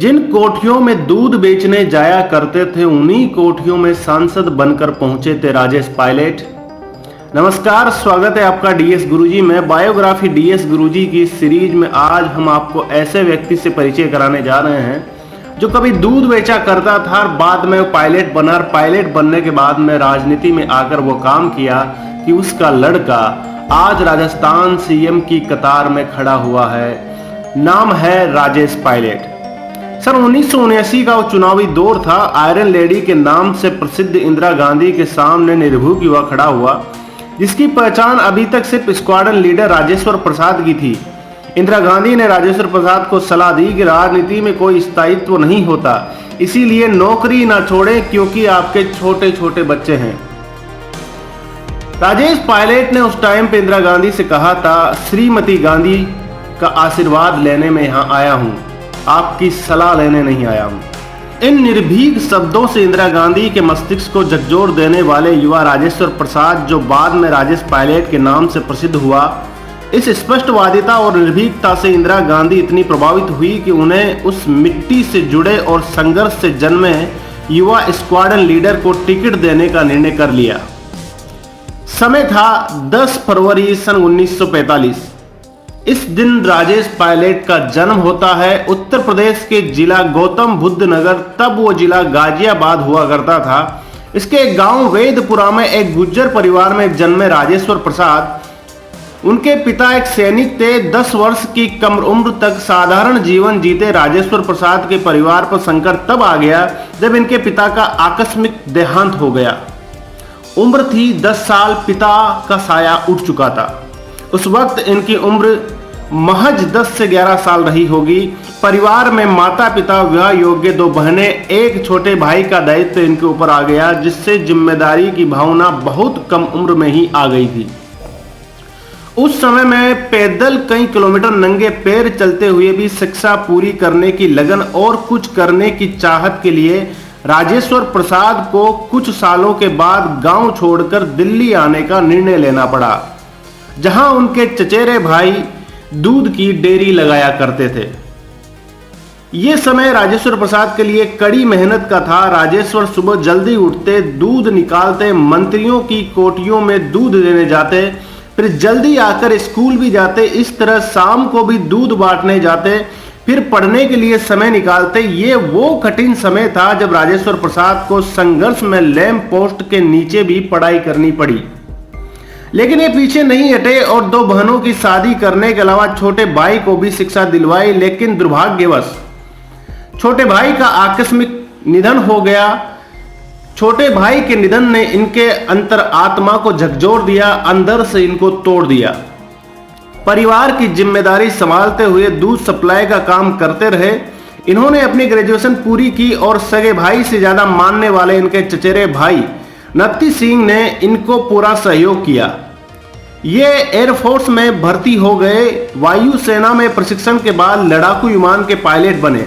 जिन कोठियों में दूध बेचने जाया करते थे उन्हीं कोठियों में सांसद बनकर पहुंचे थे राजेश पायलट। नमस्कार, स्वागत है आपका डीएस गुरुजी में। बायोग्राफी डीएस गुरुजी की सीरीज में आज हम आपको ऐसे व्यक्ति से परिचय कराने जा रहे हैं जो कभी दूध बेचा करता था और बाद में पायलट बना और पायलट बनने के बाद में राजनीति में आकर वो काम किया कि उसका लड़का आज राजस्थान सीएम की कतार में खड़ा हुआ है। नाम है राजेश पायलट। सन 1979 का वो चुनावी दौर था। आयरन लेडी के नाम से प्रसिद्ध इंदिरा गांधी के सामने निर्भीक युवा खड़ा हुआ, जिसकी पहचान अभी तक सिर्फ स्क्वाड्रन लीडर राजेश्वर प्रसाद की थी। इंदिरा गांधी ने राजेश्वर प्रसाद को सलाह दी कि राजनीति में कोई स्थायित्व नहीं होता, इसीलिए नौकरी ना छोड़ें क्योंकि आपके छोटे छोटे बच्चे हैं। राजेश पायलट ने उस टाइम पे इंदिरा गांधी से कहा था, श्रीमती गांधी का आशीर्वाद लेने में यहाँ आया हूँ, आपकी सलाह लेने नहीं आया हूं। इन निर्भीक शब्दों से इंदिरा गांधी के मस्तिष्क को झकझोर देने वाले युवा राजेश्वर प्रसाद, जो बाद में राजेश पायलट के नाम से प्रसिद्ध हुआ, इस स्पष्टवादिता और निर्भीकता से इंदिरा गांधी इतनी प्रभावित हुई कि उन्हें उस मिट्टी से जुड़े और संघर्ष से जन्मे युवा स्क्वाड्रन लीडर को टिकट देने का निर्णय कर लिया। समय था 10 फरवरी सन 1945। इस दिन राजेश पायलट का जन्म होता है। उत्तर प्रदेश के जिला गौतम बुद्ध नगर, तब वो जिला गाजियाबाद हुआ करता था। इसके गांव वेदपुरा में एक गुज्जर परिवार में जन्मे राजेश्वर प्रसाद, उनके पिता एक सैनिक थे। 10 वर्ष की कम उम्र तक साधारण जीवन जीते राजेश्वर प्रसाद के परिवार पर संकट तब आ गया जब इनके पिता का आकस्मिक देहांत हो गया। उम्र थी 10 साल, पिता का साया उठ चुका था। उस वक्त इनकी उम्र महज 10 से 11 साल रही होगी। परिवार में माता पिता, विवाह योग्य 2 बहनें, एक छोटे भाई का दायित्व इनके ऊपर आ गया, जिससे जिम्मेदारी की भावना बहुत कम उम्र में ही आ गई थी। उस समय में पैदल कई किलोमीटर नंगे पैर चलते हुए भी शिक्षा पूरी करने की लगन और कुछ करने की चाहत के लिए राजेश्वर प्रसाद को कुछ सालों के बाद गांव छोड़कर दिल्ली आने का निर्णय लेना पड़ा, जहां उनके चचेरे भाई दूध की डेयरी लगाया करते थे। यह समय राजेश्वर प्रसाद के लिए कड़ी मेहनत का था। राजेश्वर सुबह जल्दी उठते, दूध निकालते, मंत्रियों की कोठियों में दूध देने जाते, फिर जल्दी आकर स्कूल भी जाते। इस तरह शाम को भी दूध बांटने जाते, फिर पढ़ने के लिए समय निकालते। ये वो कठिन समय था जब राजेश्वर प्रसाद को संघर्ष में लैंप पोस्ट के नीचे भी पढ़ाई करनी पड़ी। लेकिन ये पीछे नहीं हटे और 2 बहनों की शादी करने के अलावा छोटे भाई को भी शिक्षा दिलवाई। लेकिन दुर्भाग्यवश छोटे भाई का आकस्मिक निधन हो गया। छोटे भाई के निधन ने इनके अंतर आत्मा को झकझोर दिया, अंदर से इनको तोड़ दिया। परिवार की जिम्मेदारी संभालते हुए दूध सप्लाई का काम करते रहे। इन्होंने अपनी ग्रेजुएशन पूरी की और सगे भाई से ज्यादा मानने वाले इनके चचेरे भाई नत्ती सिंह ने इनको पूरा सहयोग किया। ये एयरफोर्स में भर्ती हो गए। वायुसेना में प्रशिक्षण के बाद लड़ाकू विमान के पायलट बने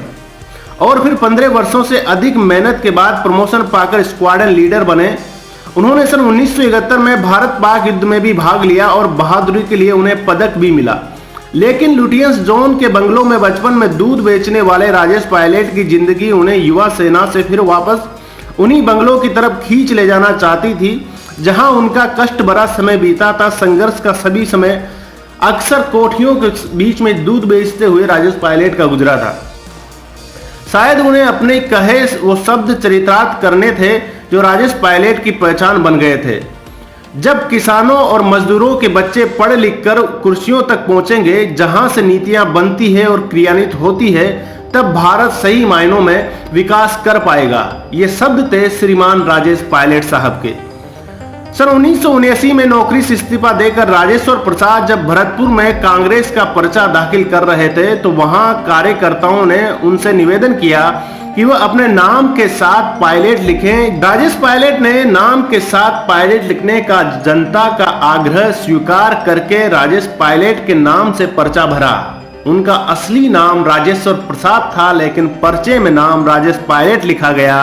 और फिर 15 वर्षों से अधिक मेहनत के बाद प्रमोशन पाकर स्क्वाड्रन लीडर बने। उन्होंने सन 1971 में भारत पाक युद्ध में भी भाग लिया और बहादुरी के लिए उन्हें पदक भी मिला। लेकिन लुटियंस जोन के बंगलों में बचपन में दूध बेचने वाले राजेश पायलट की जिंदगी उन्हें युवा सेना से फिर वापस उन्हीं बंगलों की तरफ खींच ले जाना चाहती थी, जहां उनका कष्ट भरा समय बीता था। संघर्ष का सभी समय अक्सर कोठियों के बीच में दूध बेचते हुए राजेश पायलट का गुजरा था। शायद उन्हें अपने कहे वो शब्द चरितार्थ करने थे जो राजेश पायलट की पहचान बन गए थे। जब किसानों और मजदूरों के बच्चे पढ़ लिख कर कुर्सियों तक पहुंचेंगे, जहां से नीतियां बनती है और क्रियान्वित होती है, तब भारत सही मायनों में विकास कर पाएगा। ये शब्द थे श्रीमान राजेश पायलट साहब के। सन 1979 में नौकरी से इस्तीफा देकर राजेश्वर प्रसाद जब भरतपुर में कांग्रेस का पर्चा दाखिल कर रहे थे, तो वहां कार्यकर्ताओं ने उनसे निवेदन किया कि वह अपने नाम के साथ पायलट लिखें। राजेश पायलट ने नाम के साथ पायलट लिखने का जनता का आग्रह स्वीकार करके राजेश पायलट के नाम से पर्चा भरा। उनका असली नाम राजेश्वर प्रसाद था, लेकिन पर्चे में नाम राजेश पायलट लिखा गया।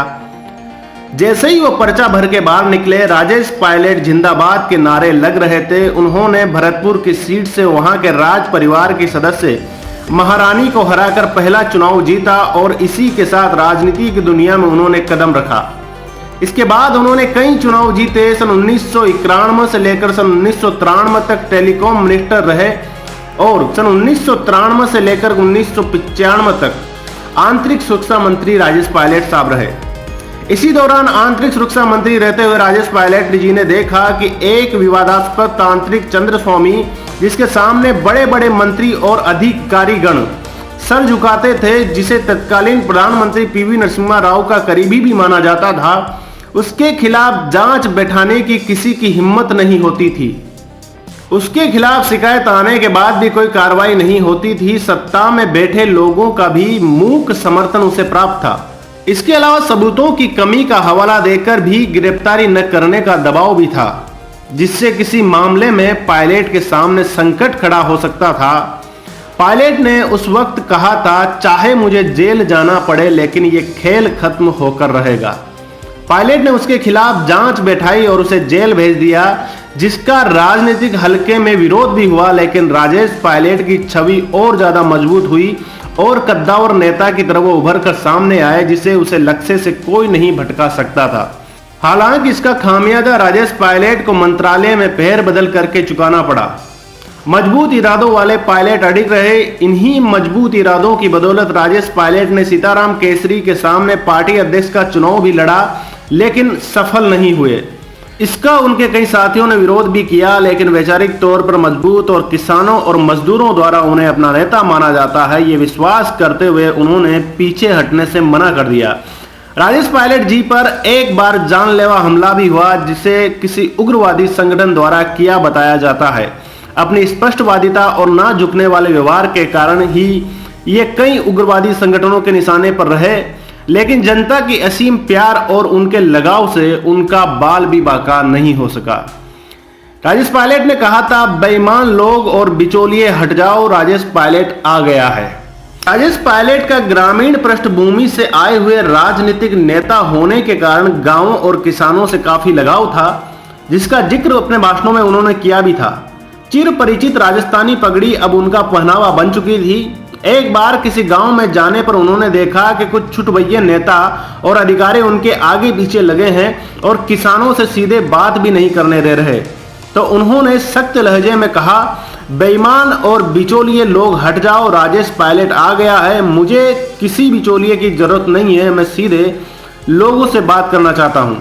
जैसे ही वो पर्चा भर के बाहर निकले, राजेश पायलट जिंदाबाद के नारे लग रहे थे। उन्होंने भरतपुर की सीट से वहां के राज परिवार के सदस्य महारानी को हराकर पहला चुनाव जीता और इसी के साथ राजनीति की दुनिया में उन्होंने कदम रखा। इसके बाद उन्होंने कई चुनाव जीते। सन 1991 से लेकर सन 1993 तक टेलीकॉम मिनिस्टर रहे और सन 1993 से लेकर 1995 तक आंतरिक सुरक्षा मंत्री राजेश पायलट साहब रहे। इसी दौरान आंतरिक सुरक्षा मंत्री रहते हुए राजेश पायलट जी ने देखा कि एक विवादास्पद तांत्रिक चंद्रस्वामी, जिसके सामने बड़े बड़े मंत्री और अधिकारीगण सर झुकाते थे, जिसे तत्कालीन प्रधानमंत्री पीवी नरसिम्हा राव का करीबी भी माना जाता था, उसके खिलाफ जांच बैठाने की किसी की हिम्मत नहीं होती थी। उसके खिलाफ शिकायत आने के बाद भी कोई कार्रवाई नहीं होती थी। सत्ता में बैठे लोगों का भी मूक समर्थन उसे प्राप्त था। इसके अलावा सबूतों की कमी का हवाला देकर भी गिरफ्तारी न करने का दबाव भी था, जिससे किसी मामले में पायलट के सामने संकट खड़ा हो सकता था। पायलट ने उस वक्त कहा था, चाहे मुझे जेल जाना पड़े लेकिन ये खेल खत्म होकर रहेगा। पायलट ने उसके खिलाफ जांच बैठाई और उसे जेल भेज दिया, जिसका राजनीतिक हलके में विरोध भी हुआ, लेकिन राजेश पायलट की छवि और ज्यादा मजबूत हुई और कद्दावर नेता की तरह वो उभर कर सामने आए, जिसे उसे लक्ष्य से कोई नहीं भटका सकता था। हालांकि इसका खामियाजा राजेश पायलट को मंत्रालय में पैर बदल करके चुकाना पड़ा। मजबूत इरादों वाले पायलट अडिग रहे। इन्हीं मजबूत इरादों की बदौलत राजेश पायलट ने सीताराम केसरी के सामने पार्टी अध्यक्ष का चुनाव भी लड़ा, लेकिन सफल नहीं हुए। इसका उनके कई साथियों ने विरोध भी किया, लेकिन वैचारिक तौर पर मजबूत और किसानों और मजदूरों द्वारा उन्हें अपना नेता माना जाता है, ये विश्वास करते हुए उन्होंने पीछे हटने से मना कर दिया। राजेश पायलट जी पर एक बार जानलेवा हमला भी हुआ, जिसे किसी उग्रवादी संगठन द्वारा किया बताया जाता है। अपनी स्पष्टवादिता और ना झुकने वाले व्यवहार के कारण ही ये कई उग्रवादी संगठनों के निशाने पर रहे, लेकिन जनता की असीम प्यार और उनके लगाव से उनका बाल भी बाका नहीं हो सका। राजेश पायलट ने कहा था, बेईमान लोग और बिचौलिए हट जाओ, राजेश पायलट आ गया है। राजेश पायलट का ग्रामीण पृष्ठभूमि से आए हुए राजनीतिक नेता होने के कारण गांवों और किसानों से काफी लगाव था, जिसका जिक्र अपने भाषणों में उन्होंने किया भी था। चिर परिचित राजस्थानी पगड़ी अब उनका पहनावा बन चुकी थी। एक बार किसी गांव में जाने पर उन्होंने देखा कि कुछ छुटभैया नेता और अधिकारी उनके आगे पीछे लगे हैं और किसानों से सीधे बात भी नहीं करने दे रहे। तो उन्होंने सख्त लहजे में कहा, बेईमान और बिचौलिए लोग हट जाओ, राजेश पायलट आ गया है। मुझे किसी बिचौलिए की जरूरत नहीं है, मैं सीधे लोगों से बात करना चाहता हूं।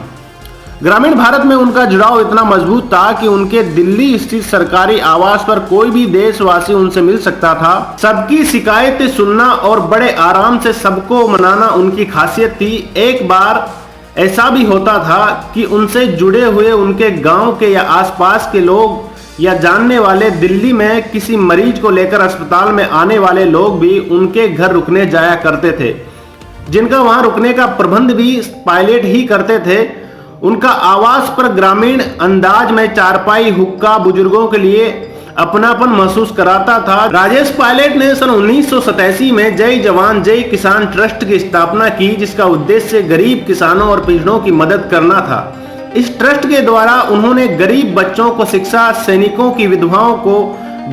ग्रामीण भारत में उनका जुड़ाव इतना मजबूत था कि उनके दिल्ली स्थित सरकारी आवास पर कोई भी देशवासी उनसे मिल सकता था। सबकी शिकायतें सुनना और बड़े आराम से सबको मनाना उनकी खासियत थी। एक बार ऐसा भी होता था कि उनसे जुड़े हुए उनके गांव के या आसपास के लोग या जानने वाले दिल्ली में किसी मरीज को लेकर अस्पताल में आने वाले लोग भी उनके घर रुकने जाया करते थे, जिनका वहां रुकने का प्रबंध भी पायलट ही करते थे। उनका आवास पर ग्रामीण अंदाज में चारपाई हुक्का बुजुर्गों के लिए अपनापन महसूस कराता था। राजेश पायलट ने सन 1987 में जय जवान जय किसान ट्रस्ट की स्थापना की, जिसका उद्देश्य गरीब किसानों और पिछड़ों की मदद करना था। इस ट्रस्ट के द्वारा उन्होंने गरीब बच्चों को शिक्षा, सैनिकों की विधवाओं को,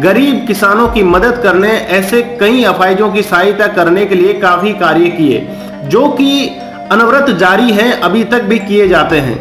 गरीब किसानों की मदद करने, ऐसे कई अफाइजों की सहायता करने के लिए काफी कार्य किए, जो कि अनवरत जारी हैं, अभी तक भी किए जाते हैं।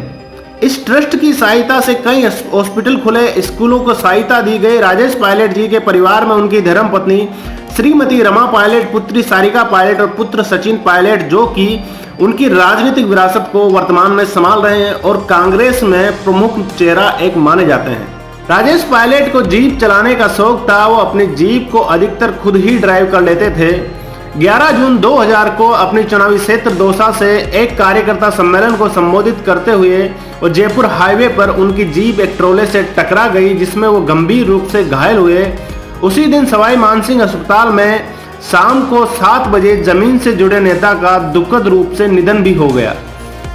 इस ट्रस्ट की सहायता से कई हॉस्पिटल खुले, स्कूलों को सहायता दी गई। राजेश पायलट जी के परिवार में उनकी धर्मपत्नी श्रीमती रमा पायलट, पुत्री सारिका पायलट और पुत्र सचिन पायलट, जो कि उनकी राजनीतिक विरासत को वर्तमान में संभाल रहे हैं और कांग्रेस में प्रमुख चेहरा एक माने जाते हैं। राजेश पायलट को जीप चलाने का शौक था। वो अपनी जीप को अधिकतर खुद ही ड्राइव कर लेते थे। 11 जून 2000 को अपनी चुनावी क्षेत्र दौसा से एक कार्यकर्ता सम्मेलन को संबोधित करते हुए वो जयपुर हाईवे पर उनकी जीप एक ट्रोले से टकरा गई, जिसमें वो गंभीर रूप से घायल हुए। उसी दिन सवाई मानसिंह अस्पताल में शाम को 7 बजे जमीन से जुड़े नेता का दुखद रूप से निधन भी हो गया।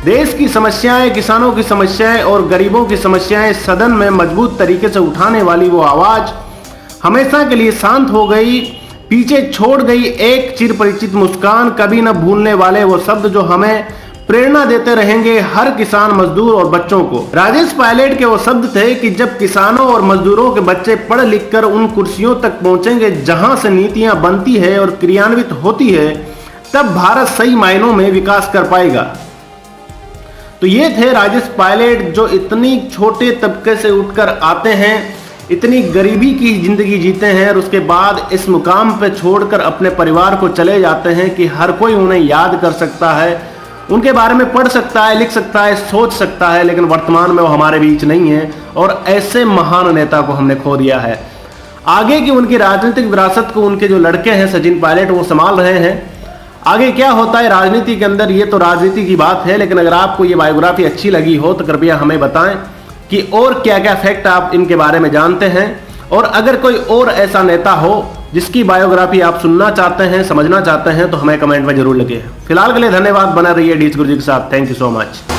देश की समस्याएं, किसानों की समस्याएं और गरीबों की समस्याएं सदन में मजबूत तरीके से उठाने वाली वो आवाज हमेशा के लिए शांत हो गई। पीछे छोड़ गई एक चिरपरिचित मुस्कान, कभी न भूलने वाले वो शब्द जो हमें प्रेरणा देते रहेंगे हर किसान, मजदूर और बच्चों को। राजेश पायलट के वो शब्द थे कि जब किसानों और मजदूरों के बच्चे पढ़ लिख कर उन कुर्सियों तक पहुंचेंगे जहां से नीतियां बनती है और क्रियान्वित होती है, तब भारत सही मायनों में विकास कर पाएगा। तो ये थे राजेश पायलट, जो इतनी छोटे तबके से उठकर आते हैं, इतनी गरीबी की जिंदगी जीते हैं और उसके बाद इस मुकाम पे छोड़कर अपने परिवार को चले जाते हैं कि हर कोई उन्हें याद कर सकता है, उनके बारे में पढ़ सकता है, लिख सकता है, सोच सकता है, लेकिन वर्तमान में वो हमारे बीच नहीं है और ऐसे महान नेता को हमने खो दिया है। आगे की उनकी राजनीतिक विरासत को उनके जो लड़के हैं सचिन पायलट, वो संभाल रहे हैं। आगे क्या होता है राजनीति के अंदर, ये तो राजनीति की बात है, लेकिन अगर आपको ये बायोग्राफी अच्छी लगी हो तो कृपया हमें बताएं कि और क्या क्या फैक्ट आप इनके बारे में जानते हैं, और अगर कोई और ऐसा नेता हो जिसकी बायोग्राफी आप सुनना चाहते हैं, समझना चाहते हैं, तो हमें कमेंट में जरूर लिखिए। फिलहाल के लिए धन्यवाद, बना रहिए डीएच गुरुजी के साथ। Thank you so much.